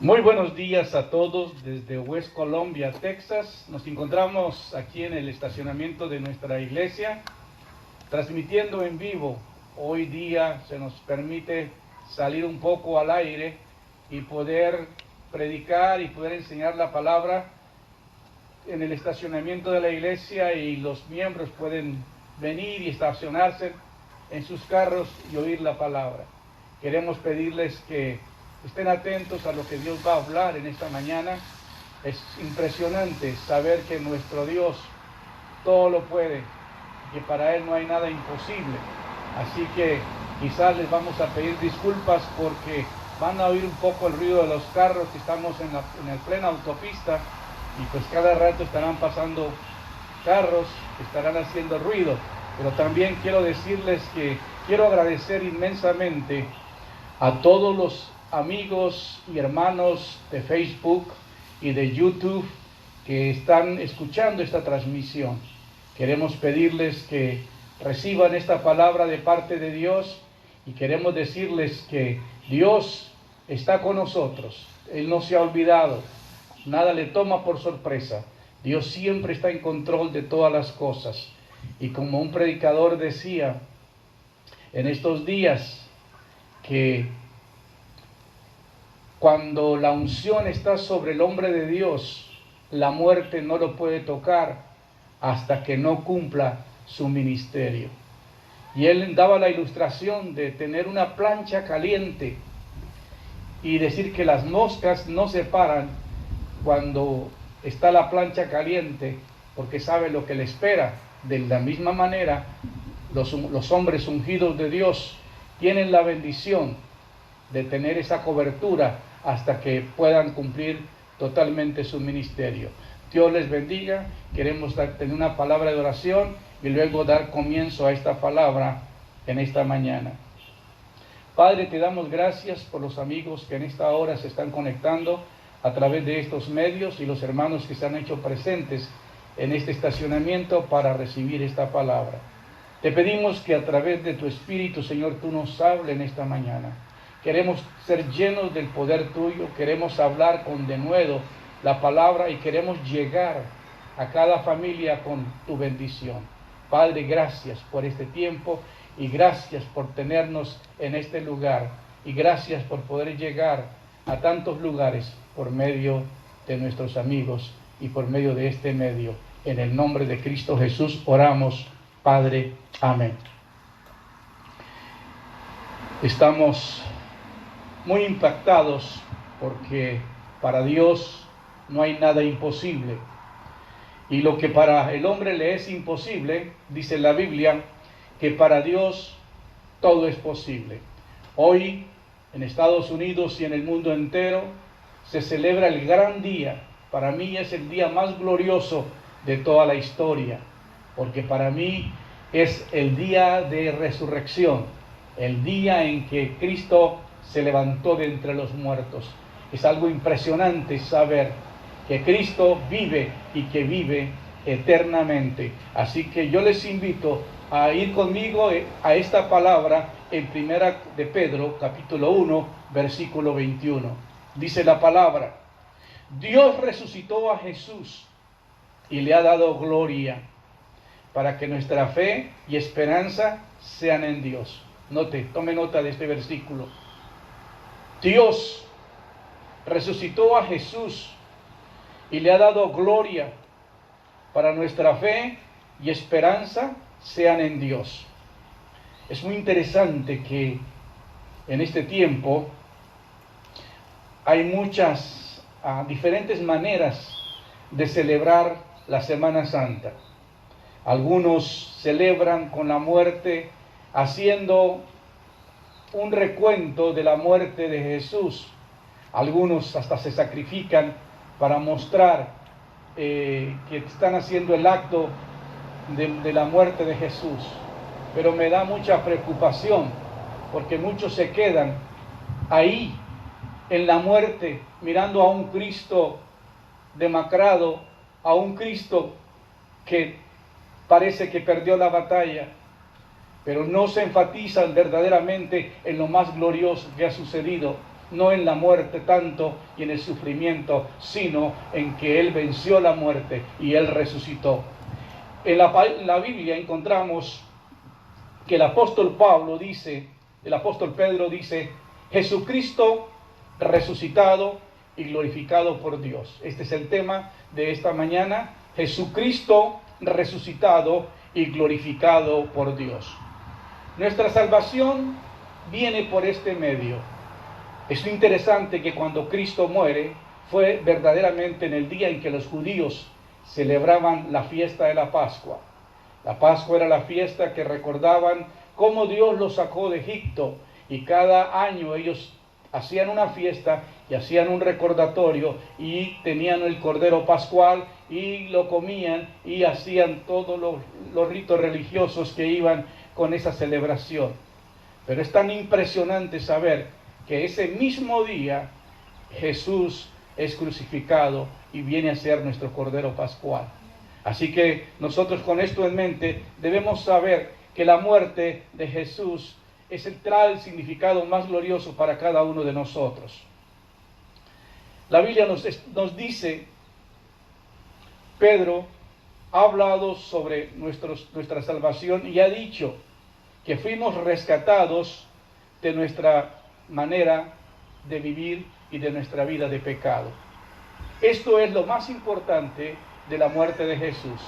Muy buenos días a todos desde West Columbia, Texas. Nos encontramos aquí en el estacionamiento de nuestra iglesia, transmitiendo en vivo. Hoy día se nos permite salir un poco al aire y poder predicar y poder enseñar la palabra en el estacionamiento de la iglesia, y los miembros pueden venir y estacionarse en sus carros y oír la palabra. Queremos pedirles que estén atentos a lo que Dios va a hablar en esta mañana. Es impresionante saber que nuestro Dios todo lo puede, que para Él no hay nada imposible. Así que quizás les vamos a pedir disculpas porque van a oír un poco el ruido de los carros, que estamos en la plena autopista, y pues cada rato estarán pasando carros que estarán haciendo ruido. Pero también quiero decirles que quiero agradecer inmensamente a todos los amigos y hermanos de Facebook y de YouTube que están escuchando esta transmisión. Queremos pedirles que reciban esta palabra de parte de Dios, y queremos decirles que Dios está con nosotros. Él no se ha olvidado, nada le toma por sorpresa. Dios siempre está en control de todas las cosas. Y como un predicador decía en estos días, que cuando la unción está sobre el hombre de Dios, la muerte no lo puede tocar hasta que no cumpla su ministerio. Y él daba la ilustración de tener una plancha caliente y decir que las moscas no se paran cuando está la plancha caliente, porque sabe lo que le espera. De la misma manera, los hombres ungidos de Dios tienen la bendición de tener esa cobertura hasta que puedan cumplir totalmente su ministerio. Dios les bendiga. Queremos tener una palabra de oración y luego dar comienzo a esta palabra en esta mañana. Padre, te damos gracias por los amigos que en esta hora se están conectando a través de estos medios, y los hermanos que se han hecho presentes en este estacionamiento para recibir esta palabra. Te pedimos que a través de tu Espíritu, Señor, tú nos hables en esta mañana. Queremos ser llenos del poder tuyo, queremos hablar con denuedo la palabra y queremos llegar a cada familia con tu bendición. Padre, gracias por este tiempo y gracias por tenernos en este lugar, y gracias por poder llegar a tantos lugares por medio de nuestros amigos y por medio de este medio. En el nombre de Cristo Jesús oramos, Padre. Amén. Estamos muy impactados porque para Dios no hay nada imposible. Y lo que para el hombre le es imposible, dice la Biblia, que para Dios todo es posible. Hoy en Estados Unidos y en el mundo entero se celebra el gran día. Para mí es el día más glorioso de toda la historia, porque para mí es el día de resurrección, el día en que Cristo se levantó de entre los muertos. Es algo impresionante saber que Cristo vive y que vive eternamente. Así que yo les invito a ir conmigo a esta palabra en Primera de Pedro, capítulo 1, versículo 21. Dice la palabra: Dios resucitó a Jesús y le ha dado gloria, para que nuestra fe y esperanza sean en Dios. Tome nota de este versículo. Dios resucitó a Jesús y le ha dado gloria, para nuestra fe y esperanza sean en Dios. Es muy interesante que en este tiempo hay muchas diferentes maneras de celebrar la Semana Santa. Algunos celebran con la muerte, haciendo un recuento de la muerte de Jesús. Algunos hasta se sacrifican para mostrar que están haciendo el acto de la muerte de Jesús. Pero me da mucha preocupación, porque muchos se quedan ahí en la muerte, mirando a un Cristo demacrado, a un Cristo que parece que perdió la batalla, pero no se enfatizan verdaderamente en lo más glorioso que ha sucedido, no en la muerte tanto y en el sufrimiento, sino en que Él venció la muerte y Él resucitó. En la Biblia encontramos que el apóstol Pedro dice, Jesucristo resucitado y glorificado por Dios. Este es el tema de esta mañana, Jesucristo resucitado y glorificado por Dios. Nuestra salvación viene por este medio. Es interesante que cuando Cristo muere, fue verdaderamente en el día en que los judíos celebraban la fiesta de la Pascua. La Pascua era la fiesta que recordaban cómo Dios los sacó de Egipto, y cada año ellos hacían una fiesta y hacían un recordatorio y tenían el cordero pascual y lo comían y hacían todos los ritos religiosos que iban con esa celebración. Pero es tan impresionante saber que ese mismo día Jesús es crucificado y viene a ser nuestro cordero pascual. Así que nosotros, con esto en mente, debemos saber que la muerte de Jesús trae el significado más glorioso para cada uno de nosotros. La Biblia nos dice, Pedro ha hablado sobre nuestra salvación y ha dicho que fuimos rescatados de nuestra manera de vivir y de nuestra vida de pecado. Esto es lo más importante de la muerte de Jesús.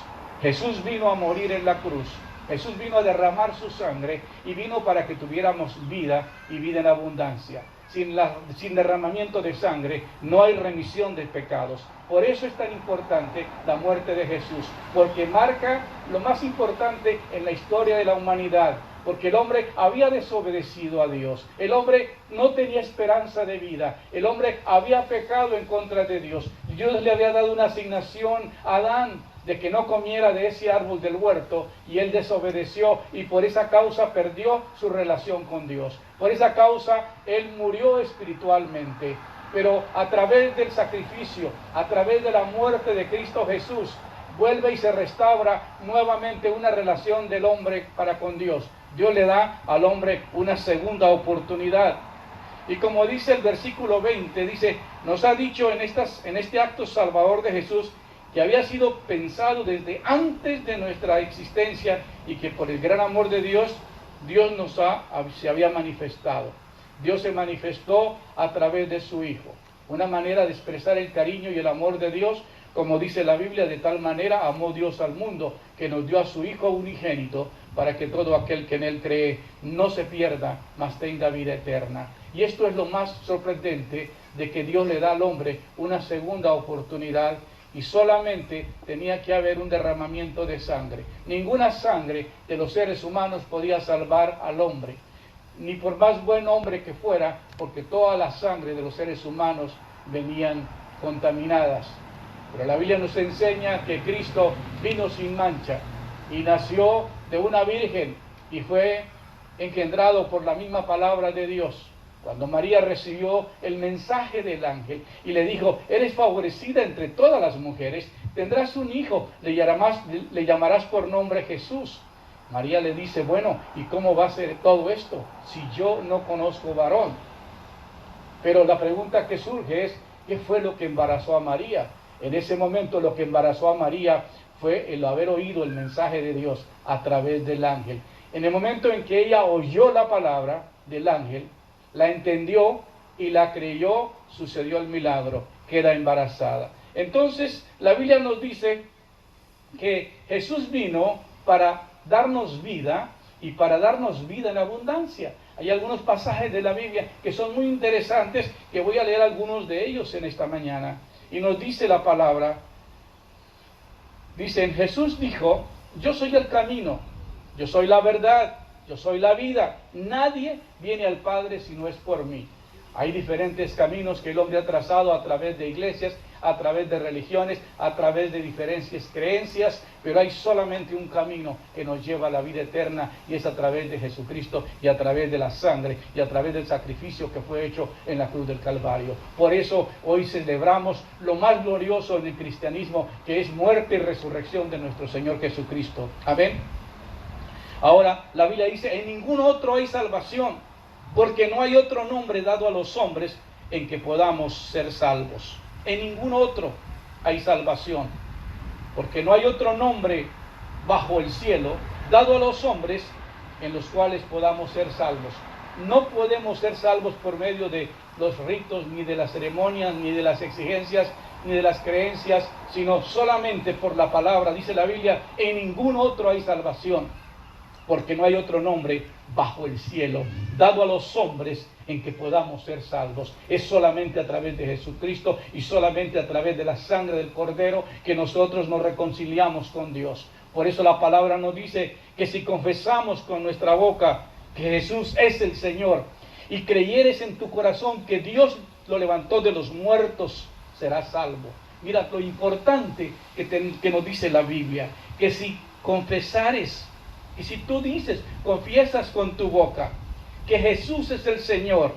Jesús vino a morir en la cruz. Jesús vino a derramar su sangre y vino para que tuviéramos vida y vida en abundancia. Sin derramamiento de sangre no hay remisión de pecados. Por eso es tan importante la muerte de Jesús, porque marca lo más importante en la historia de la humanidad. Porque el hombre había desobedecido a Dios, el hombre no tenía esperanza de vida, el hombre había pecado en contra de Dios. Dios le había dado una asignación a Adán de que no comiera de ese árbol del huerto, y él desobedeció y por esa causa perdió su relación con Dios. Por esa causa él murió espiritualmente. Pero a través del sacrificio, a través de la muerte de Cristo Jesús, vuelve y se restaura nuevamente una relación del hombre para con Dios. Dios le da al hombre una segunda oportunidad. Y como dice el versículo 20, dice, nos ha dicho en este acto salvador de Jesús, que había sido pensado desde antes de nuestra existencia y que por el gran amor de Dios, Dios se había manifestado. Dios se manifestó a través de su Hijo. Una manera de expresar el cariño y el amor de Dios, como dice la Biblia, de tal manera amó Dios al mundo, que nos dio a su Hijo unigénito, para que todo aquel que en Él cree no se pierda, mas tenga vida eterna. Y esto es lo más sorprendente, de que Dios le da al hombre una segunda oportunidad, y solamente tenía que haber un derramamiento de sangre. Ninguna sangre de los seres humanos podía salvar al hombre, ni por más buen hombre que fuera, porque toda la sangre de los seres humanos venían contaminadas. Pero la Biblia nos enseña que Cristo vino sin mancha y nació de una virgen y fue engendrado por la misma palabra de Dios. Cuando María recibió el mensaje del ángel y le dijo, eres favorecida entre todas las mujeres, tendrás un hijo, le llamarás por nombre Jesús. María le dice, bueno, ¿y cómo va a ser todo esto si yo no conozco varón? Pero la pregunta que surge es, ¿qué fue lo que embarazó a María? En ese momento lo que embarazó a María fue el haber oído el mensaje de Dios a través del ángel. En el momento en que ella oyó la palabra del ángel, la entendió y la creyó, sucedió el milagro, queda embarazada. Entonces la Biblia nos dice que Jesús vino para darnos vida y para darnos vida en abundancia. Hay algunos pasajes de la Biblia que son muy interesantes, que voy a leer algunos de ellos en esta mañana. Y nos dice la palabra, dicen, Jesús dijo, yo soy el camino, yo soy la verdad, yo soy la vida, nadie viene al Padre si no es por mí. Hay diferentes caminos que el hombre ha trazado a través de iglesias, a través de religiones, a través de diferentes creencias, pero hay solamente un camino que nos lleva a la vida eterna, y es a través de Jesucristo y a través de la sangre y a través del sacrificio que fue hecho en la cruz del Calvario. Por eso hoy celebramos lo más glorioso en el cristianismo, que es muerte y resurrección de nuestro Señor Jesucristo. Amén. Ahora la Biblia dice, en ningún otro hay salvación, porque no hay otro nombre dado a los hombres en que podamos ser salvos. En ningún otro hay salvación, porque no hay otro nombre bajo el cielo dado a los hombres en los cuales podamos ser salvos. No podemos ser salvos por medio de los ritos, ni de las ceremonias, ni de las exigencias, ni de las creencias, sino solamente por la palabra. Dice la Biblia, en ningún otro hay salvación, porque no hay otro nombre bajo el cielo dado a los hombres en que podamos ser salvos. Es solamente a través de Jesucristo y solamente a través de la sangre del Cordero que nosotros nos reconciliamos con Dios. Por eso la palabra nos dice que si confesamos con nuestra boca que Jesús es el Señor y creyeres en tu corazón que Dios lo levantó de los muertos, serás salvo. Mira lo importante que nos dice la Biblia, que si confesares, y si tú dices, confiesas con tu boca que Jesús es el Señor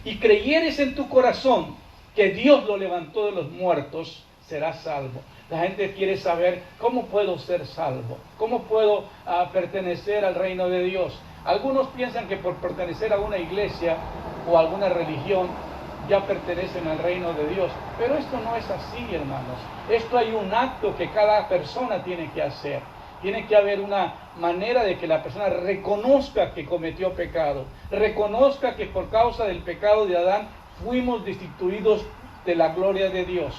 y creyeres en tu corazón que Dios lo levantó de los muertos, serás salvo. La gente quiere saber cómo puedo ser salvo, cómo puedo pertenecer al reino de Dios. Algunos piensan que por pertenecer a una iglesia o a alguna religión ya pertenecen al reino de Dios, pero esto no es así, hermanos. Esto hay un acto que cada persona tiene que hacer. Tiene que haber una manera de que la persona reconozca que cometió pecado, reconozca que por causa del pecado de Adán fuimos destituidos de la gloria de Dios,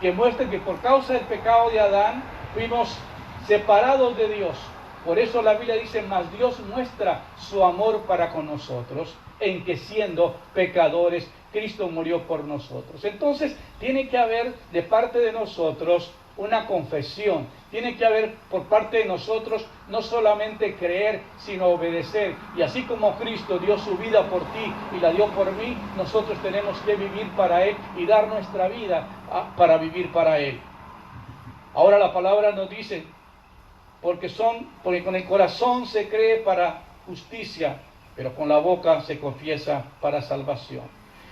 que muestre que por causa del pecado de Adán fuimos separados de Dios. Por eso la Biblia dice, mas Dios muestra su amor para con nosotros, en que siendo pecadores, Cristo murió por nosotros. Entonces, tiene que haber de parte de nosotros una confesión. Tiene que haber por parte de nosotros no solamente creer, sino obedecer. Y así como Cristo dio su vida por ti y la dio por mí, nosotros tenemos que vivir para Él y dar nuestra vida para vivir para Él. Ahora la palabra nos dice, porque con el corazón se cree para justicia, pero con la boca se confiesa para salvación.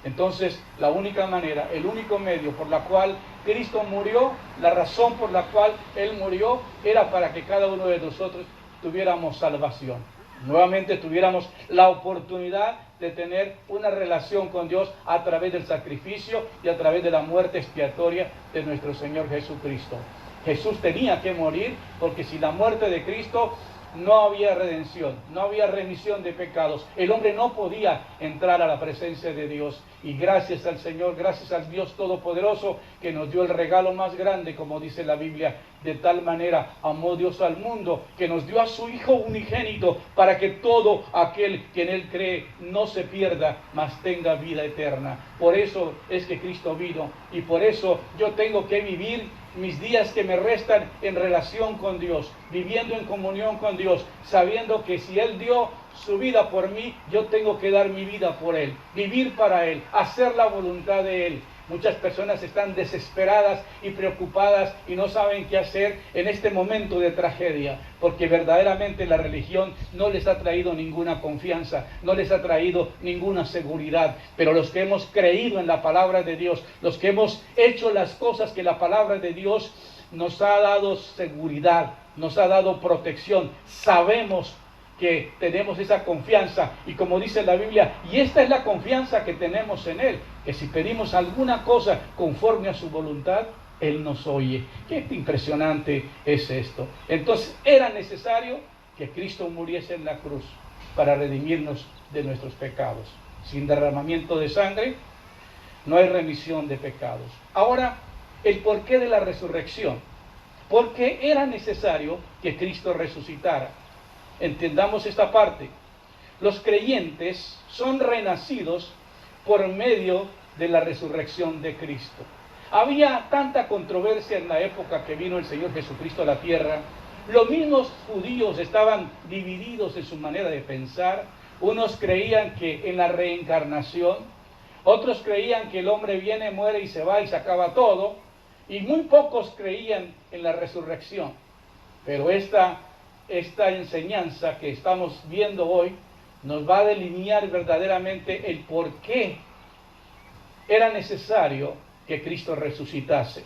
Entonces, la única manera, el único medio por la cual Cristo murió, la razón por la cual Él murió, era para que cada uno de nosotros tuviéramos salvación. Nuevamente tuviéramos la oportunidad de tener una relación con Dios a través del sacrificio y a través de la muerte expiatoria de nuestro Señor Jesucristo. Jesús tenía que morir porque sin la muerte de Cristo no había redención, no había remisión de pecados. El hombre no podía entrar a la presencia de Dios. Y gracias al Señor, gracias al Dios Todopoderoso que nos dio el regalo más grande, como dice la Biblia, de tal manera amó Dios al mundo, que nos dio a su Hijo unigénito, para que todo aquel que en Él cree no se pierda, mas tenga vida eterna. Por eso es que Cristo vino, y por eso yo tengo que vivir mis días que me restan en relación con Dios, viviendo en comunión con Dios, sabiendo que si Él dio su vida por mí, yo tengo que dar mi vida por Él, vivir para Él, hacer la voluntad de Él. Muchas personas están desesperadas y preocupadas y no saben qué hacer en este momento de tragedia, porque verdaderamente la religión no les ha traído ninguna confianza, no les ha traído ninguna seguridad. Pero los que hemos creído en la palabra de Dios, los que hemos hecho las cosas que la palabra de Dios nos ha dado seguridad, nos ha dado protección, sabemos que tenemos esa confianza, y como dice la Biblia, y esta es la confianza que tenemos en Él, que si pedimos alguna cosa conforme a su voluntad, Él nos oye. Qué impresionante es esto. Entonces era necesario que Cristo muriese en la cruz para redimirnos de nuestros pecados. Sin derramamiento de sangre no hay remisión de pecados. Ahora, el porqué de la resurrección. Porque era necesario que Cristo resucitara. Entendamos esta parte. Los creyentes son renacidos por medio de la resurrección de Cristo. Había tanta controversia en la época que vino el Señor Jesucristo a la tierra. Los mismos judíos estaban divididos en su manera de pensar. Unos creían que en la reencarnación, otros creían que el hombre viene, muere y se va y se acaba todo, y muy pocos creían en la resurrección. Pero esta enseñanza que estamos viendo hoy nos va a delinear verdaderamente el por qué era necesario que Cristo resucitase.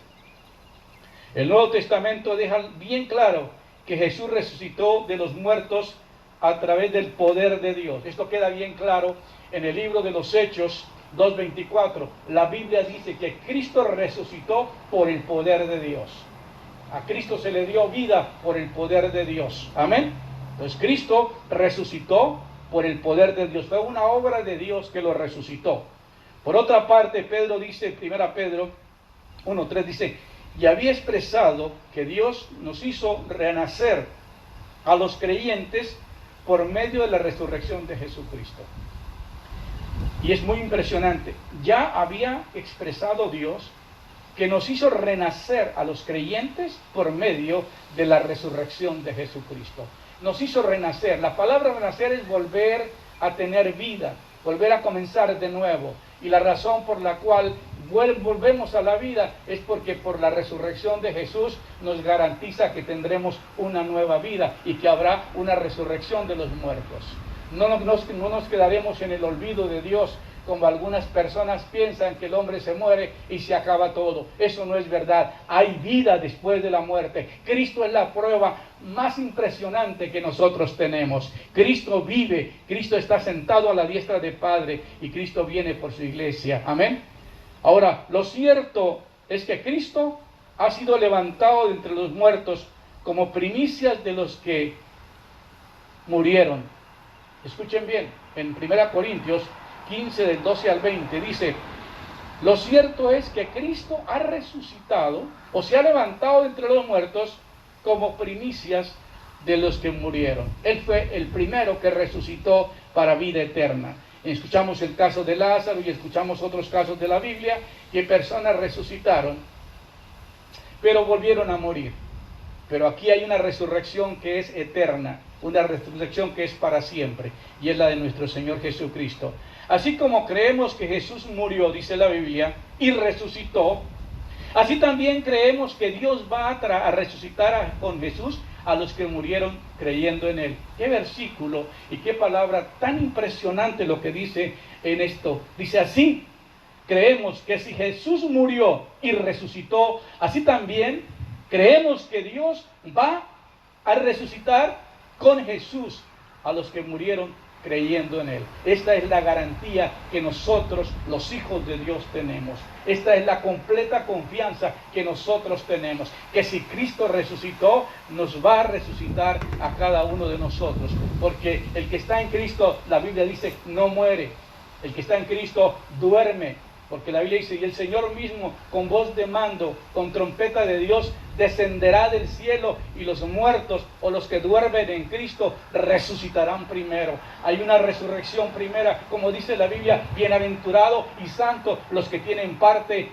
El Nuevo Testamento deja bien claro que Jesús resucitó de los muertos a través del poder de Dios. Esto queda bien claro en el libro de los Hechos, 2:24, la Biblia dice que Cristo resucitó por el poder de Dios. A Cristo se le dio vida por el poder de Dios. Amén. Pues Cristo resucitó por el poder de Dios. Fue una obra de Dios que lo resucitó. Por otra parte, Pedro dice, 1 Pedro 1:3 dice, y había expresado que Dios nos hizo renacer a los creyentes por medio de la resurrección de Jesucristo. Y es muy impresionante. Ya había expresado Dios que nos hizo renacer a los creyentes por medio de la resurrección de Jesucristo. Nos hizo renacer. La palabra renacer es volver a tener vida, volver a comenzar de nuevo. Y la razón por la cual volvemos a la vida es porque por la resurrección de Jesús nos garantiza que tendremos una nueva vida y que habrá una resurrección de los muertos. No nos quedaremos en el olvido de Dios, como algunas personas piensan que el hombre se muere y se acaba todo. Eso no es verdad. Hay vida después de la muerte. Cristo es la prueba más impresionante que nosotros tenemos. Cristo vive, Cristo está sentado a la diestra del Padre y Cristo viene por su iglesia. Amén. Ahora, lo cierto es que Cristo ha sido levantado de entre los muertos como primicias de los que murieron. Escuchen bien, en 1 Corintios 15, del 12 al 20, dice, lo cierto es que Cristo ha resucitado o se ha levantado de entre los muertos como primicias de los que murieron. Él fue el primero que resucitó para vida eterna. Escuchamos el caso de Lázaro y escuchamos otros casos de la Biblia que personas resucitaron, pero volvieron a morir. Pero aquí hay una resurrección que es eterna, una resurrección que es para siempre, y es la de nuestro Señor Jesucristo. Así como creemos que Jesús murió, dice la Biblia, y resucitó, así también creemos que Dios va a resucitar con Jesús a los que murieron creyendo en Él. Qué versículo y qué palabra tan impresionante lo que dice en esto. Dice así, creemos que si Jesús murió y resucitó, así también creemos que Dios va a resucitar con Jesús a los que murieron creyendo en Él. Esta es la garantía que nosotros, los hijos de Dios, tenemos. Esta es la completa confianza que nosotros tenemos, que si Cristo resucitó, nos va a resucitar a cada uno de nosotros, porque el que está en Cristo, la Biblia dice, no muere. El que está en Cristo duerme, porque la Biblia dice, y el Señor mismo, con voz de mando, con trompeta de Dios, descenderá del cielo, y los muertos o los que duermen en Cristo resucitarán primero. Hay una resurrección primera, como dice la Biblia, bienaventurado y santo los que tienen parte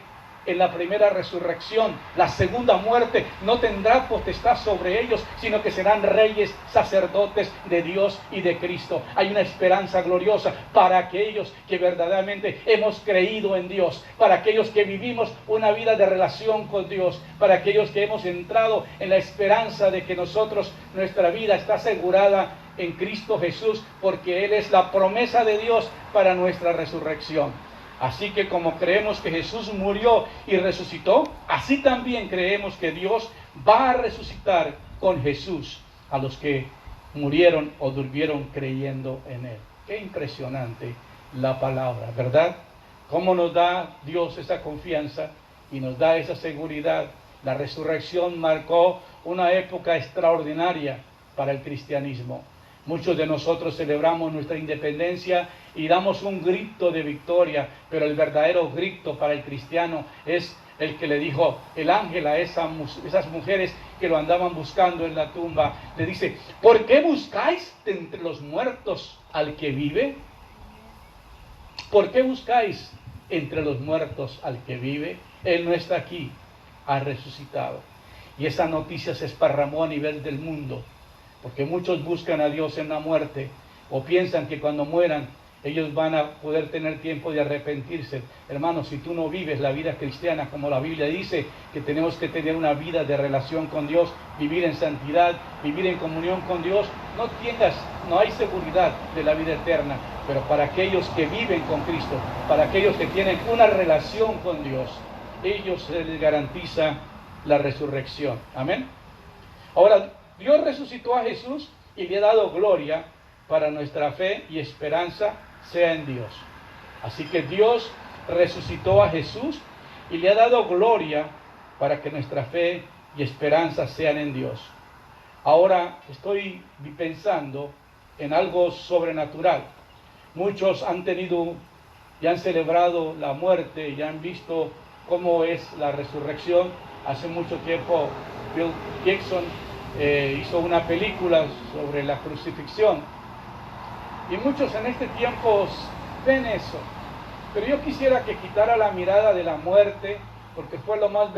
en la primera resurrección. La segunda muerte no tendrá potestad sobre ellos, sino que serán reyes, sacerdotes de Dios y de Cristo. Hay una esperanza gloriosa para aquellos que verdaderamente hemos creído en Dios, para aquellos que vivimos una vida de relación con Dios, para aquellos que hemos entrado en la esperanza de que nuestra vida está asegurada en Cristo Jesús, porque Él es la promesa de Dios para nuestra resurrección. Así que como creemos que Jesús murió y resucitó, así también creemos que Dios va a resucitar con Jesús a los que murieron o durmieron creyendo en Él. Qué impresionante la palabra, ¿verdad? Cómo nos da Dios esa confianza y nos da esa seguridad. La resurrección marcó una época extraordinaria para el cristianismo. Muchos de nosotros celebramos nuestra independencia y damos un grito de victoria, pero el verdadero grito para el cristiano es el que le dijo el ángel a esas mujeres que lo andaban buscando en la tumba. Le dice, ¿por qué buscáis entre los muertos al que vive? ¿Por qué buscáis entre los muertos al que vive? Él no está aquí, ha resucitado. Y esa noticia se esparramó a nivel del mundo, porque muchos buscan a Dios en la muerte o piensan que cuando mueran ellos van a poder tener tiempo de arrepentirse. Hermanos, si tú no vives la vida cristiana como la Biblia dice, que tenemos que tener una vida de relación con Dios, vivir en santidad, vivir en comunión con Dios, no hay seguridad de la vida eterna. Pero para aquellos que viven con Cristo, para aquellos que tienen una relación con Dios, ellos se les garantiza la resurrección. Amén. Ahora, Dios resucitó a Jesús y le ha dado gloria para nuestra fe y esperanza sea en Dios. Así que Dios resucitó a Jesús y le ha dado gloria para que nuestra fe y esperanza sean en Dios. Ahora estoy pensando en algo sobrenatural. Muchos han tenido y han celebrado la muerte y han visto cómo es la resurrección. Hace mucho tiempo Bill Gibson hizo una película sobre la crucifixión. Y muchos en este tiempo ven eso. Pero yo quisiera que quitara la mirada de la muerte, porque fue lo más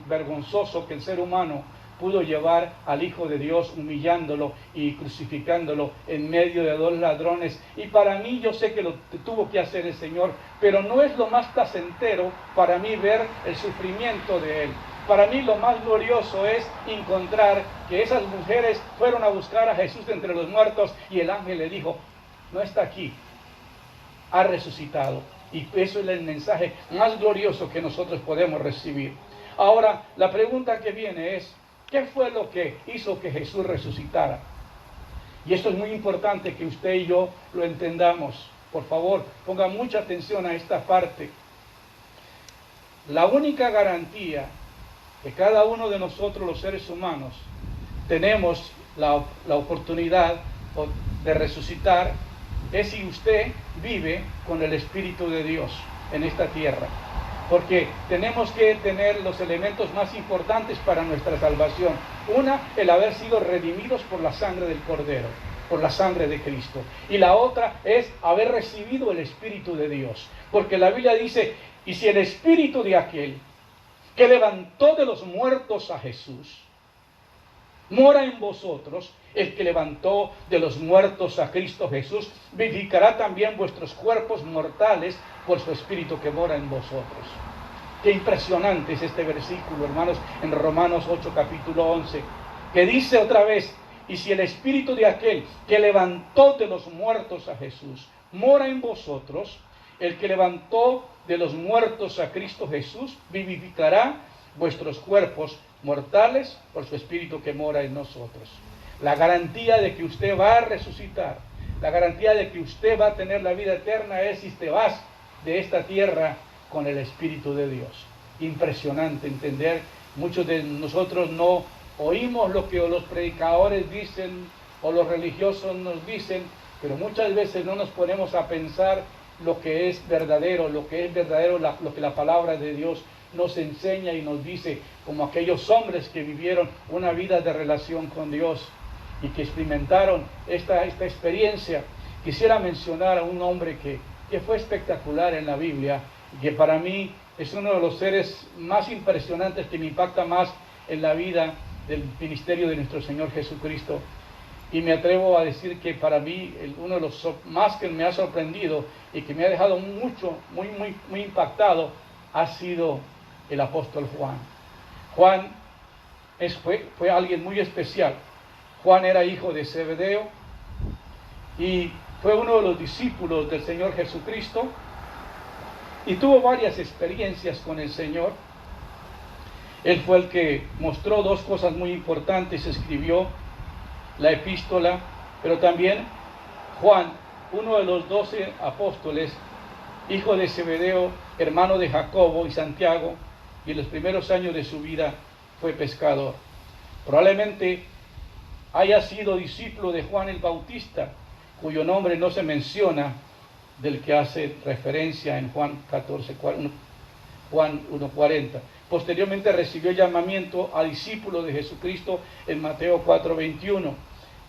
vergonzoso que el ser humano pudo llevar al Hijo de Dios, humillándolo y crucificándolo en medio de dos ladrones. Y para mí, yo sé que lo tuvo que hacer el Señor, pero no es lo más placentero para mí ver el sufrimiento de Él. Para mí lo más glorioso es encontrar que esas mujeres fueron a buscar a Jesús entre los muertos y el ángel le dijo, no está aquí, ha resucitado. Y eso es el mensaje más glorioso que nosotros podemos recibir. Ahora, la pregunta que viene es, ¿qué fue lo que hizo que Jesús resucitara? Y esto es muy importante que usted y yo lo entendamos. Por favor, ponga mucha atención a esta parte. La única garantía que cada uno de nosotros, los seres humanos, tenemos la oportunidad de resucitar es si usted vive con el Espíritu de Dios en esta tierra. Porque tenemos que tener los elementos más importantes para nuestra salvación. Una, el haber sido redimidos por la sangre del Cordero, por la sangre de Cristo. Y la otra es haber recibido el Espíritu de Dios. Porque la Biblia dice, y si el Espíritu de aquel que levantó de los muertos a Jesús mora en vosotros, el que levantó de los muertos a Cristo Jesús, vivificará también vuestros cuerpos mortales por su Espíritu que mora en vosotros. Qué impresionante es este versículo, hermanos, en Romanos 8, capítulo 11, que dice otra vez, y si el Espíritu de aquel que levantó de los muertos a Jesús mora en vosotros, el que levantó de los muertos a Cristo Jesús, vivificará vuestros cuerpos mortales por su Espíritu que mora en nosotros. La garantía de que usted va a resucitar, la garantía de que usted va a tener la vida eterna es si te vas de esta tierra con el Espíritu de Dios. Impresionante entender. Muchos de nosotros no oímos lo que los predicadores dicen o los religiosos nos dicen, pero muchas veces no nos ponemos a pensar lo que es verdadero, lo que la palabra de Dios nos enseña y nos dice, como aquellos hombres que vivieron una vida de relación con Dios y que experimentaron esta experiencia. Quisiera mencionar a un hombre que fue espectacular en la Biblia y que para mí es uno de los seres más impresionantes que me impacta más en la vida del ministerio de nuestro Señor Jesucristo. Y me atrevo a decir que para mí uno de los más que me ha sorprendido y que me ha dejado muy impactado ha sido el apóstol Juan. Juan fue alguien muy especial. Juan era hijo de Zebedeo y fue uno de los discípulos del Señor Jesucristo y tuvo varias experiencias con el Señor. Él fue el que mostró dos cosas muy importantes, escribió la epístola, pero también Juan, uno de los 12 apóstoles, hijo de Zebedeo, hermano de Jacobo y Santiago, y en los primeros años de su vida fue pescador. Probablemente haya sido discípulo de Juan el Bautista, cuyo nombre no se menciona, del que hace referencia en Juan 1:40. Posteriormente recibió llamamiento a discípulo de Jesucristo en Mateo 4:21.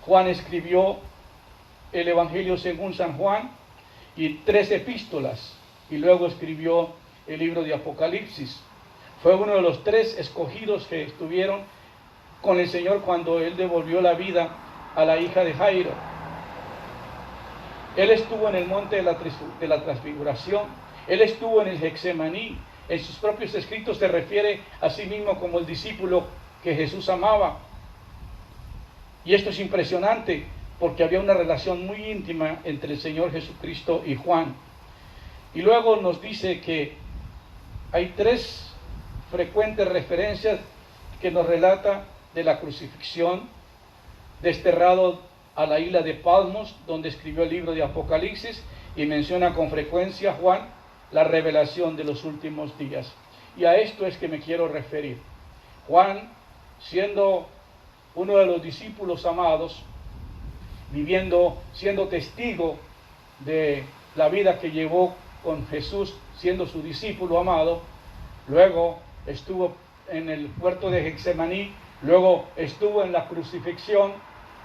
Juan escribió el Evangelio según San Juan y 3 epístolas, y luego escribió el libro de Apocalipsis. Fue uno de los 3 escogidos que estuvieron con el Señor cuando Él devolvió la vida a la hija de Jairo. Él estuvo en el monte de la transfiguración, Él estuvo en el Getsemaní. En sus propios escritos se refiere a sí mismo como el discípulo que Jesús amaba. Y esto es impresionante porque había una relación muy íntima entre el Señor Jesucristo y Juan. Y luego nos dice que hay 3 frecuentes referencias que nos relata de la crucifixión, desterrado a la isla de Patmos, donde escribió el libro de Apocalipsis, y menciona con frecuencia Juan la revelación de los últimos días. Y a esto es que me quiero referir. Juan, siendo uno de los discípulos amados, siendo testigo de la vida que llevó con Jesús, siendo su discípulo amado, luego estuvo en el huerto de Getsemaní, luego estuvo en la crucifixión,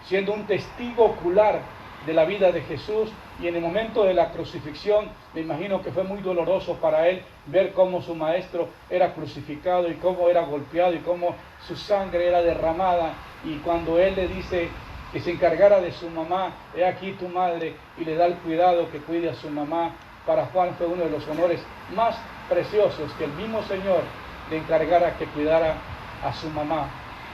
siendo un testigo ocular de la vida de Jesús, y en el momento de la crucifixión me imagino que fue muy doloroso para él ver cómo su maestro era crucificado y cómo era golpeado y cómo su sangre era derramada, y cuando él le dice que se encargara de su mamá, he aquí tu madre, y le da el cuidado que cuide a su mamá, para Juan fue uno de los honores más preciosos, que el mismo Señor le encargara que cuidara a su mamá.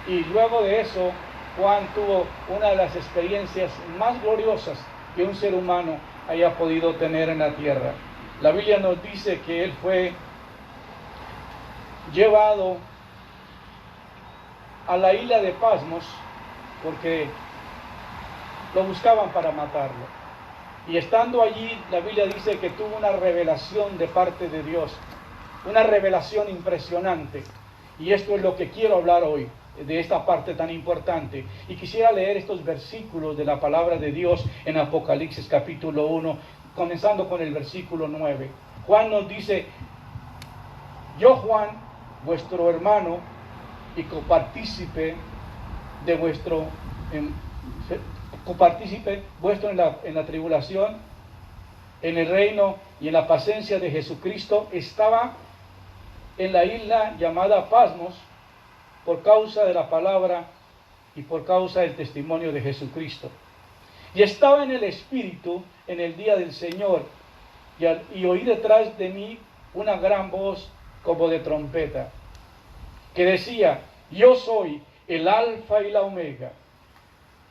Y luego de eso, Juan tuvo una de las experiencias más gloriosas que un ser humano haya podido tener en la tierra. La Biblia nos dice que él fue llevado a la isla de Patmos porque lo buscaban para matarlo. Y estando allí, la Biblia dice que tuvo una revelación de parte de Dios, una revelación impresionante. Y esto es lo que quiero hablar hoy, de esta parte tan importante. Y quisiera leer estos versículos de la palabra de Dios en Apocalipsis capítulo 1, comenzando con el versículo 9. Juan nos dice: yo, Juan, vuestro hermano y copartícipe de vuestro en la tribulación, en el reino y en la paciencia de Jesucristo, estaba en la isla llamada Patmos por causa de la palabra y por causa del testimonio de Jesucristo. Y estaba en el Espíritu en el día del Señor, y oí detrás de mí una gran voz como de trompeta, que decía: yo soy el Alfa y la Omega,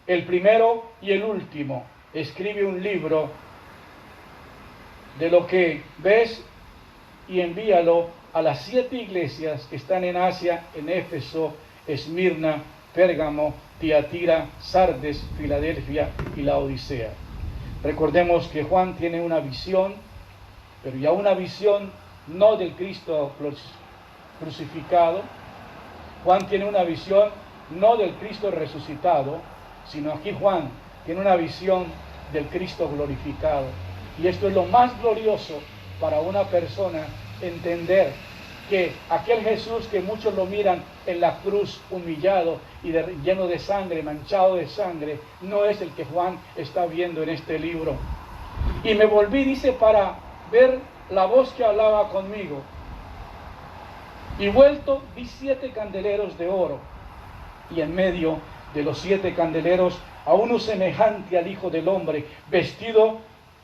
el primero y el último. Escribe un libro de lo que ves y envíalo a las 7 iglesias que están en Asia, en Éfeso, Esmirna, Pérgamo, Tiatira, Sardes, Filadelfia y la Odisea. Recordemos que Juan tiene una visión, pero ya una visión no del Cristo crucificado. Juan tiene una visión no del Cristo resucitado, sino aquí Juan tiene una visión del Cristo glorificado. Y esto es lo más glorioso para una persona, entender que aquel Jesús que muchos lo miran en la cruz humillado y lleno de sangre, manchado de sangre, no es el que Juan está viendo en este libro. Y me volví, dice, para ver la voz que hablaba conmigo. Y vuelto vi 7 candeleros de oro, y en medio de los 7 candeleros a uno semejante al Hijo del Hombre, vestido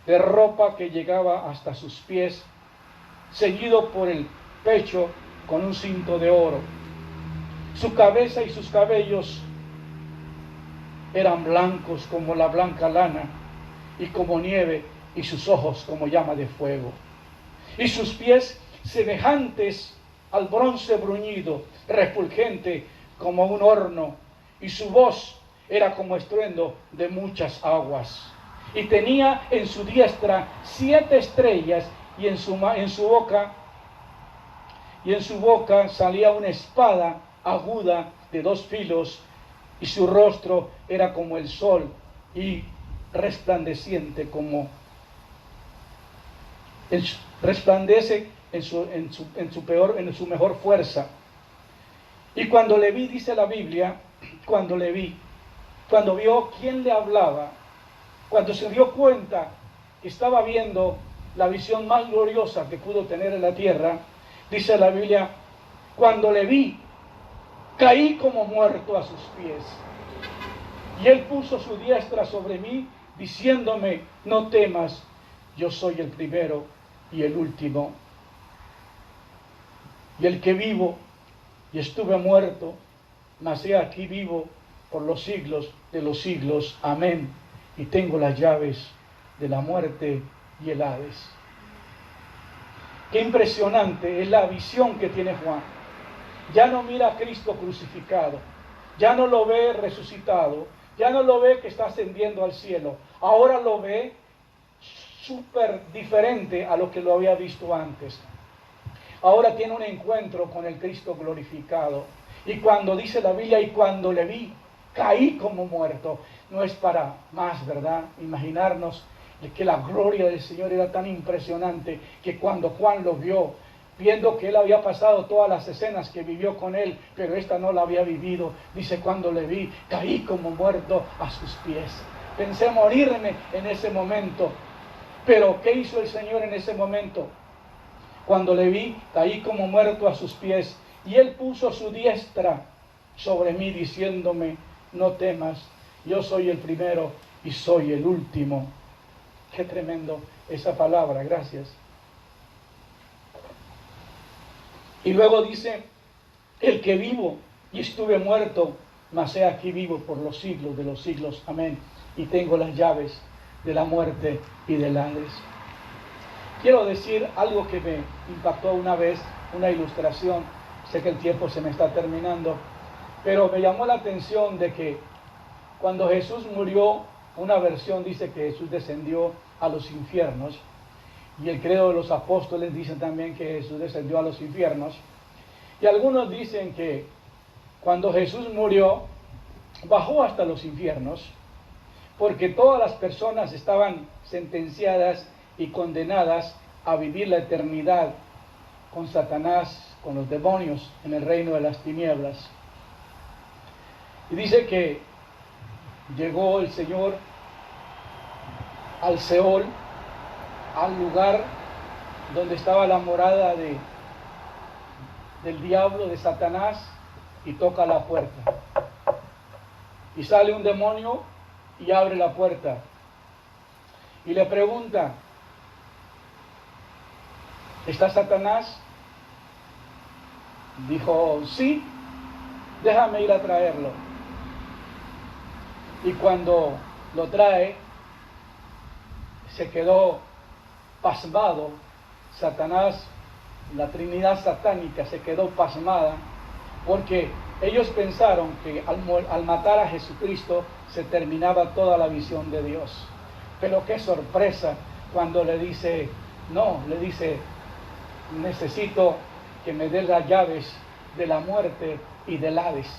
de ropa que llegaba hasta sus pies, ceñido por el pecho con un cinto de oro. Su cabeza y sus cabellos eran blancos como la blanca lana y como nieve, y sus ojos como llama de fuego, y sus pies semejantes al bronce bruñido, refulgente como un horno, y su voz era como estruendo de muchas aguas. Y tenía en su diestra 7 estrellas, y en su boca salía una espada aguda de 2 filos, y su rostro era como el sol y resplandeciente resplandece en su mejor fuerza. Y cuando le vi, dice la Biblia, cuando vio quién le hablaba, cuando se dio cuenta que estaba viendo la visión más gloriosa que pudo tener en la tierra, dice la Biblia, cuando le vi, caí como muerto a sus pies. Y él puso su diestra sobre mí, diciéndome: no temas, yo soy el primero y el último, y el que vivo, y estuve muerto, mas he aquí vivo por los siglos de los siglos. Amén. Y tengo las llaves de la muerte y el Hades. Qué impresionante es la visión que tiene Juan. Ya no mira a Cristo crucificado, ya no lo ve resucitado, ya no lo ve que está ascendiendo al cielo. Ahora lo ve súper diferente a lo que lo había visto antes. Ahora tiene un encuentro con el Cristo glorificado. Y cuando dice la Biblia, y cuando le vi, caí como muerto. No es para más, ¿verdad? Imaginarnos que la gloria del Señor era tan impresionante que cuando Juan lo vio, viendo que él había pasado todas las escenas que vivió con él, pero esta no la había vivido, dice, cuando le vi, caí como muerto a sus pies. Pensé morirme en ese momento. Pero ¿qué hizo el Señor en ese momento? Cuando le vi, caí como muerto a sus pies, y él puso su diestra sobre mí, diciéndome, no temas, yo soy el primero y soy el último. Qué tremendo esa palabra, gracias. Y luego dice, el que vivo y estuve muerto, mas he aquí vivo por los siglos de los siglos, amén. Y tengo las llaves de la muerte y del Hades. Quiero decir algo que me impactó una vez, una ilustración. Sé que el tiempo se me está terminando, pero me llamó la atención de que cuando Jesús murió, una versión dice que Jesús descendió a los infiernos, y el credo de los apóstoles dice también que Jesús descendió a los infiernos, y algunos dicen que cuando Jesús murió, bajó hasta los infiernos, porque todas las personas estaban sentenciadas y condenadas a vivir la eternidad con Satanás, con los demonios en el reino de las tinieblas. Y dice que llegó el Señor al Seol, al lugar donde estaba la morada del diablo, de Satanás, y toca la puerta. Y sale un demonio y abre la puerta. Y le pregunta, ¿está Satanás? Dijo, sí, déjame ir a traerlo. Y cuando lo trae, se quedó pasmado. Satanás, la Trinidad satánica, se quedó pasmada, porque ellos pensaron que al matar a Jesucristo se terminaba toda la visión de Dios. Pero qué sorpresa cuando le dice, no, le dice, necesito que me des las llaves de la muerte y del Hades.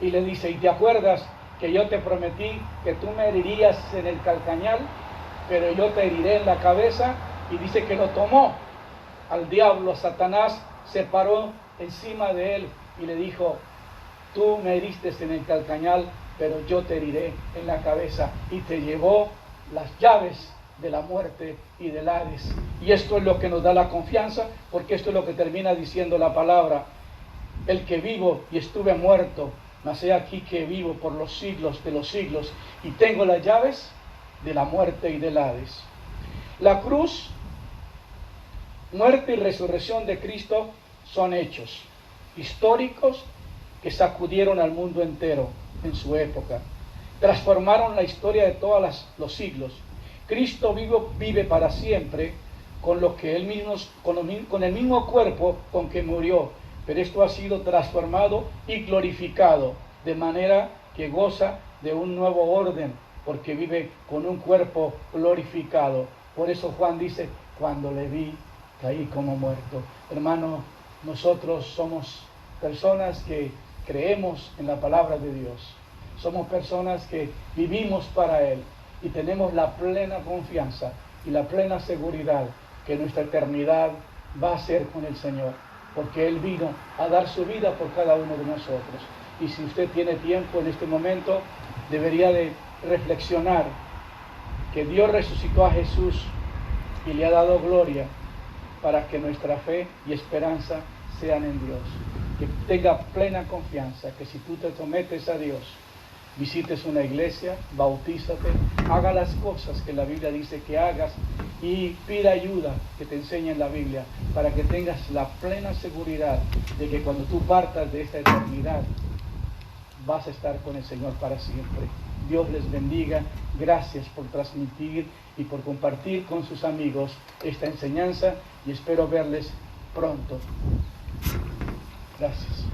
Y le dice, ¿y te acuerdas que yo te prometí que tú me herirías en el calcañal, pero yo te heriré en la cabeza? Y dice que lo tomó al diablo, a Satanás, se paró encima de él y le dijo, tú me heriste en el calcañal, pero yo te heriré en la cabeza. Y te llevó las llaves de la muerte y del Hades. Y esto es lo que nos da la confianza, porque esto es lo que termina diciendo la palabra, el que vivo y estuve muerto, mas he aquí que vivo por los siglos de los siglos, y tengo las llaves de la muerte y del Hades. La cruz, muerte y resurrección de Cristo son hechos históricos que sacudieron al mundo entero en su época, transformaron la historia de todos los siglos. Cristo vive para siempre con lo que él mismo, con el mismo cuerpo con que murió, pero esto ha sido transformado y glorificado, de manera que goza de un nuevo orden, porque vive con un cuerpo glorificado. Por eso Juan dice, cuando le vi, caí como muerto. Hermano, nosotros somos personas que creemos en la palabra de Dios. Somos personas que vivimos para Él y tenemos la plena confianza y la plena seguridad que nuestra eternidad va a ser con el Señor, porque Él vino a dar su vida por cada uno de nosotros. Y si usted tiene tiempo en este momento, debería de reflexionar que Dios resucitó a Jesús y le ha dado gloria para que nuestra fe y esperanza sean en Dios. Que tenga plena confianza que si tú te sometes a Dios, visites una iglesia, bautízate, haga las cosas que la Biblia dice que hagas y pida ayuda que te enseñe en la Biblia para que tengas la plena seguridad de que cuando tú partas de esta eternidad vas a estar con el Señor para siempre. Dios les bendiga. Gracias por transmitir y por compartir con sus amigos esta enseñanza y espero verles pronto. Gracias.